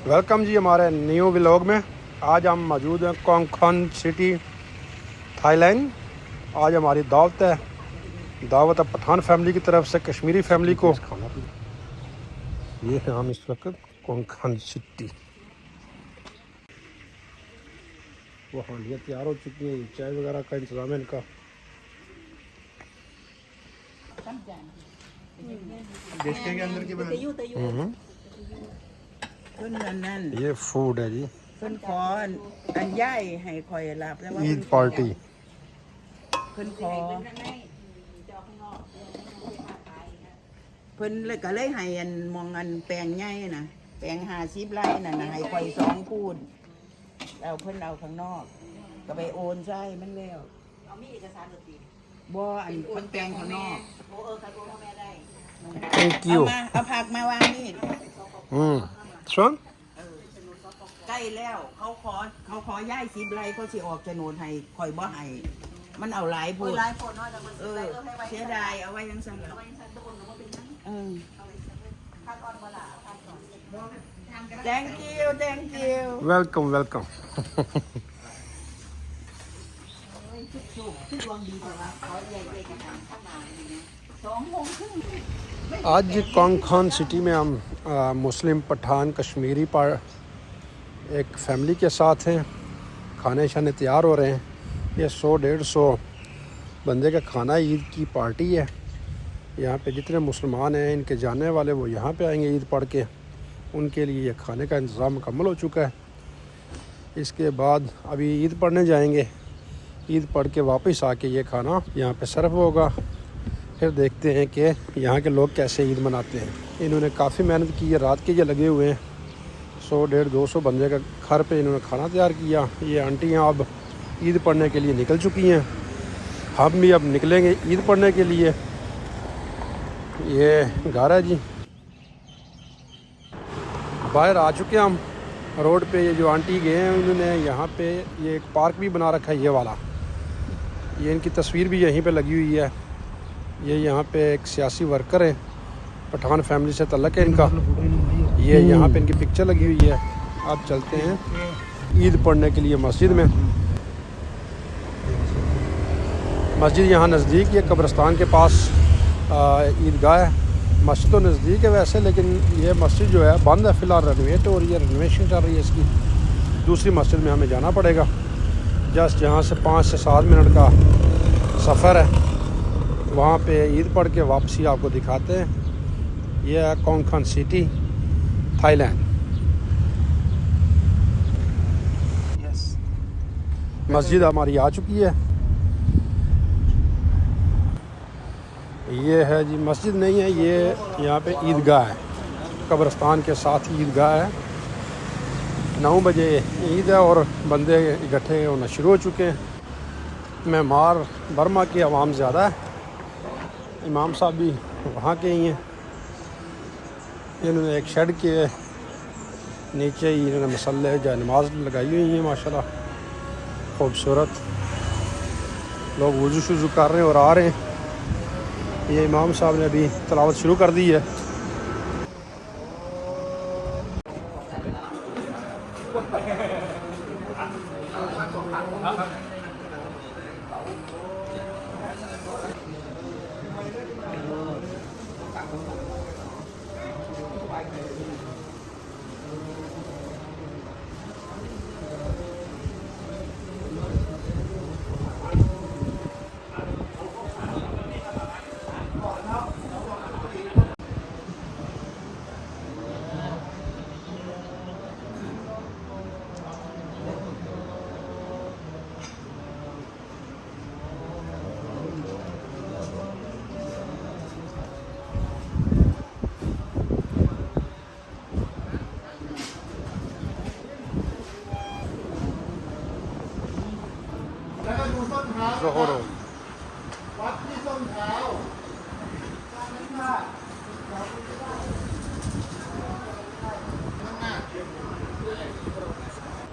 Welcome जी हमारे new vlog में। आज हम मौजूद हैं कोंगखन सिटी, थाईलैंड। आज हमारी दावत है, दावत है पठान फैमिली की तरफ से कश्मीरी फैमिली को। ये है हम इस वक्त कोंगखन सिटी। वो हालियाँ तैयार हो चुकी हैं, चाय वगैरह का इंतज़ाम है इनका। के अंदर की ये फूड है जी। Eid party. เพิ่นขอเพิ่นเลยก็เลยให้อันมองอันแปลงใหญ่น่ะแปลง50 ไร่น่ะนะให้ข่อย2พูนแล้วเพิ่นเอาข้างนอกก็ไปโอนใช่มันแล้วเอามีเอกสารบ่ติบ่อันเพิ่นแปลงข้างนอกโอ้ครับโอ้แม่ได้ Thank you เอาผักมาวางนี่ Son ใกล้แล้วเขาขอย้าย10 ไร่เขาสิออกโฉนดให้ข่อยบ่ให้มันเอาหลายพูดเสียดายเอาไว้ยังสั่นThank you Welcome आज कोंगखन सिटी में हम मुस्लिम पठान कश्मीरी एक फैमिली के साथ हैं। खाने शाने तैयार हो रहे हैं। ये 100-150 बंदे का खाना ईद की पार्टी है। यहाँ पे जितने मुसलमान हैं इनके जाने वाले वो यहाँ पे आएंगे ईद पढ़ के। उनके लिए ये खाने का इंतज़ाम मुकम्मल हो चुका है। इसके बाद अभी ईद पढ़ने जाएंगे। ईद पढ़ के वापस आके ये खाना यहाँ पे सर्व होगा। फिर देखते हैं कि यहाँ के लोग कैसे ईद मनाते हैं। इन्होंने काफ़ी मेहनत की है, रात के ये लगे हुए हैं। 100-150-200 बंदे का घर पे इन्होंने खाना तैयार किया। ये आंटियाँ अब ईद पढ़ने के लिए निकल चुकी हैं। हम भी अब निकलेंगे ईद पढ़ने के लिए। ये घर है जी, बाहर आ चुके हैं हम रोड पे। ये जो आंटी गए हैं उन्होंने यहाँ पे ये एक पार्क भी बना रखा है, ये वाला। ये इनकी तस्वीर भी यहीं पे लगी हुई है। ये यहाँ पे एक सियासी वर्कर है, पठान फैमिली से तल्लक है इनका। ये यहाँ पे इनकी पिक्चर लगी हुई है। अब चलते हैं ईद पढ़ने के लिए मस्जिद में। मस्जिद यहाँ नज़दीक है, कब्रिस्तान के पास ईदगाह है। मस्जिद तो नज़दीक है वैसे, लेकिन ये मस्जिद जो है बंद है फ़िलहाल, रेनोवेट हो रही है, रेनोवेशन चल रही है इसकी। दूसरी मस्जिद में हमें जाना पड़ेगा। जस्ट यहाँ से 5 से 7 मिनट का सफ़र है। वहाँ पे ईद पढ़ के वापसी आपको दिखाते हैं। यह है कोंगखन सिटी, थाईलैंड। मस्जिद हमारी आ चुकी है। ये है जी, मस्जिद नहीं है ये, यहाँ पे ईदगाह है। कब्रिस्तान के साथ ईदगाह है। 9 बजे ईद है और बंदे इकट्ठे होना शुरू हो चुके हैं। म्यांमार बर्मा की आवाम ज़्यादा है। इमाम साहब भी वहाँ के ही हैं। इन्होंने एक शेड के नीचे ही इन्होंने मसल्ले जो नमाज लगाई हुई हैं, माशाल्लाह खूबसूरत। लोग वज़ू शुज़ू कर रहे हैं और आ रहे हैं। ये इमाम साहब ने अभी तिलावत शुरू कर दी है। ज़ोहरो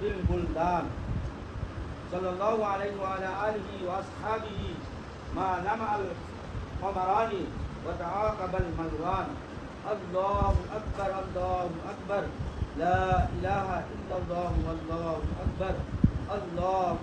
फिल बुल्दान सल्लल्लाहु अलैहि व अला आलिहि व अस्हाबिही मा लमअल क़मरानी व तआक़बल मलवान अल्लाहु अकबर ला इलाहा इल्लल्लाहु वल्लाहु अकबर अल्लाहु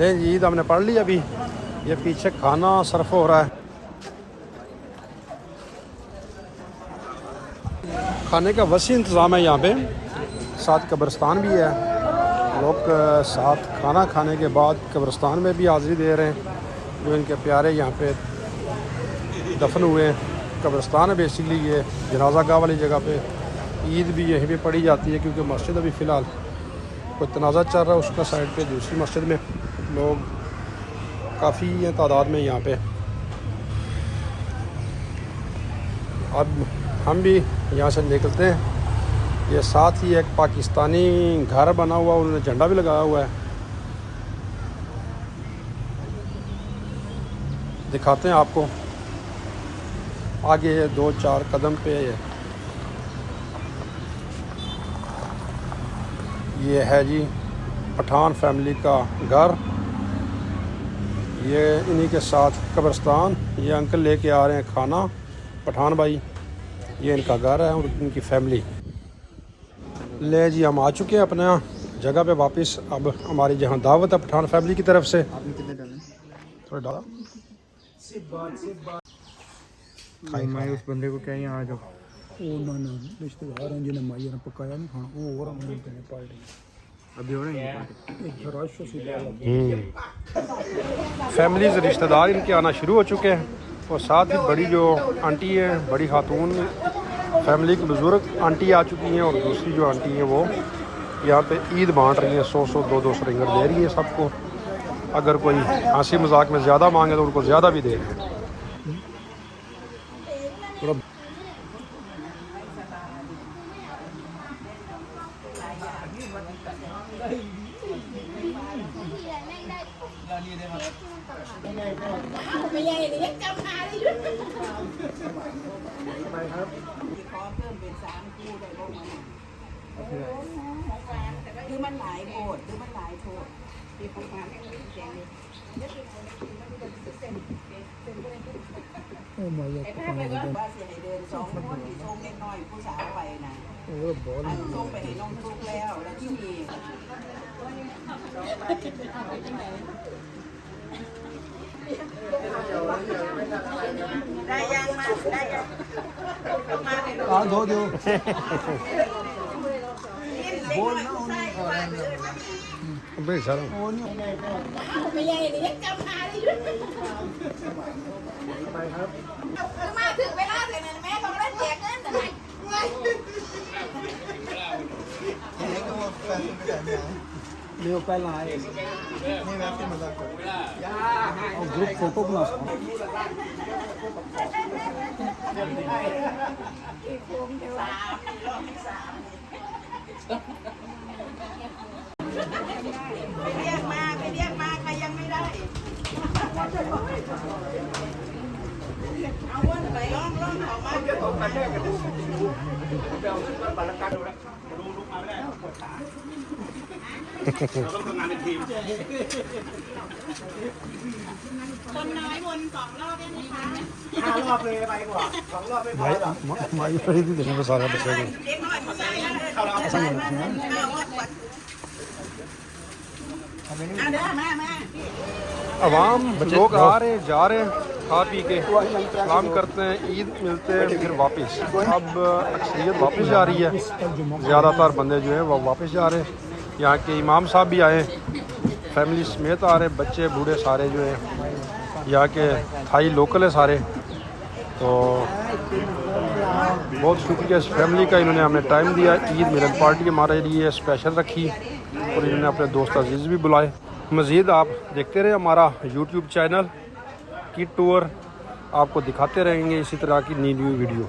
ले जी ईद हमने पढ़ ली अभी। ये पीछे खाना सर्व हो रहा है। खाने का वसी इंतज़ाम है यहाँ पे, साथ कब्रिस्तान भी है। लोग साथ खाना खाने के बाद कब्रिस्तान में भी हाज़िरी दे रहे हैं, जो इनके प्यारे यहाँ पे दफन हुए हैं। कब्रिस्तान है बेसिकली, ये जनाजा गाह वाली जगह पे ईद भी यहीं पे पढ़ी जाती है, क्योंकि मस्जिद अभी फ़िलहाल कोई तनाज़ा चल रहा है उसका साइड पे। दूसरी मस्जिद में लोग काफ़ी हैं तादाद में यहाँ पे। अब हम भी यहाँ से निकलते हैं। ये साथ ही एक पाकिस्तानी घर बना हुआ, उन्होंने झंडा भी लगाया हुआ है, दिखाते हैं आपको। आगे 2-4 कदम पे ये है जी पठान फैमिली का घर। ये इन्हीं के साथ कब्रिस्तान। ये अंकल लेके आ रहे हैं खाना, पठान भाई। ये इनका घर है और इनकी फैमिली। ले जी हम आ चुके हैं अपने जगह पे वापस। अब हमारी जहाँ दावत है पठान फैमिली की तरफ से। थोड़ा डाला मैं उस बंदे को क्या यहाँ आ जाओ। वो ना रिश्तेदार हैं जिन्हें माइया ने पकाया नहीं खाना, वो और हम लोग ने पार्टी अभी हो रही है फैमिलीज रिश्तेदार इनके आना शुरू हो चुके हैं। और साथ ही बड़ी जो आंटी है, बड़ी खातून फैमिली की बुज़ुर्ग आंटी आ चुकी हैं, और दूसरी जो आंटी हैं वो यहाँ पे ईद बांट रही हैं। 100-100 200 रिंगर दे रही है सबको। अगर कोई हंसी मजाक में ज़्यादा मांगे तो उनको ज़्यादा भी दे रहे हैं।คือมันหลายโพดที่ผมมาไม่รู้แจง ओ माइया ไอ้แพ้ไปว่าเสียให้เดิน2 คนที่ส่งเล็กน้อยผู้สาวไปนะ ओ बॉल อันส่งไปให้น้องทุกแล้วที่มีได้ยังมาได้ยังมาให้น้อง आ दो दो बोल ना भाई साराไม่ใหญ่นี่ยังจำหาได้อยู่มาถึงเวลาแต่แม่ต้องได้แจกเงินแต่ไหนले पहला आए नहीं वैसे मजाक कर और ग्रुप फोटो बना सकतेไปเรียกมาใครยังไม่ได้เอาวนไปล่องเขามาเดี๋ยวตกไปแน่กันเดี๋ยวขึ้นมาบัลลังก์การดูแล้วลุกมาไม่ได้ปวดขาเราต้องทำงานเป็นทีมคนน้อยวน2 รอบได้ไหมคะ5 รอบเลยไปกว่า2 รอบไม่พอ माई फ्री थी देने को सारा बच्चे कोเด็กน้อยผู้ชายมา अवाम लोग आ रहे हैं जा रहे हैं, खा पी के सलाम करते हैं, ईद मिलते हैं, फिर वापस। अब अक्सरियत वापस जा रही है, ज़्यादातर बंदे जो हैं वो वापस जा रहे हैं। यहाँ के इमाम साहब भी आए, फैमिली समेत आ रहे हैं, बच्चे बूढ़े सारे जो हैं। यहाँ के थाई लोकल है सारे। तो बहुत शुक्रिया इस फैमिली का, इन्होंने हमें टाइम दिया। ईद मिलन पार्टी हमारे लिए स्पेशल रखी और इन्होंने अपने दोस्त अजीज़ भी बुलाए। मज़ीद आप देखते रहे हमारा यूट्यूब चैनल किड टूर आपको दिखाते रहेंगे इसी तरह की न्यू वीडियो।